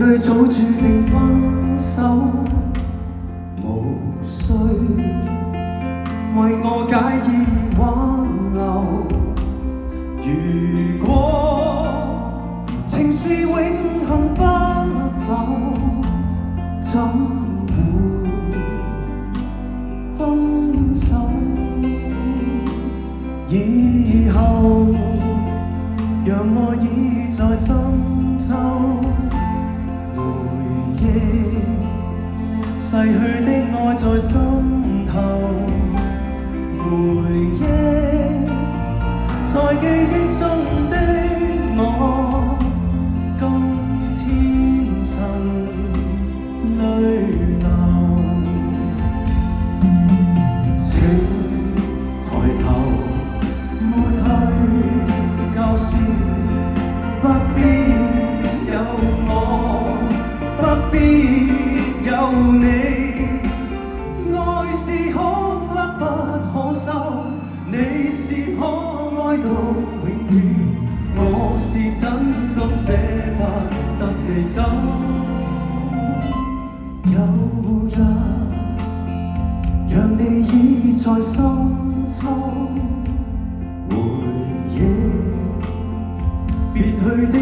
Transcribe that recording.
裏早注定分手，無需為我解意挽留。如果情是永恆不朽，怎會分手？以後讓愛已在深秋，回憶逝去的愛在心頭，回憶在記憶中的我，今天曾淚流。請抬頭抹去舊事，不必有我，不必有你。愛是可忽不可收，你是可愛到永遠，我是真心捨不得你走。有日讓你已在深秋，回憶別去的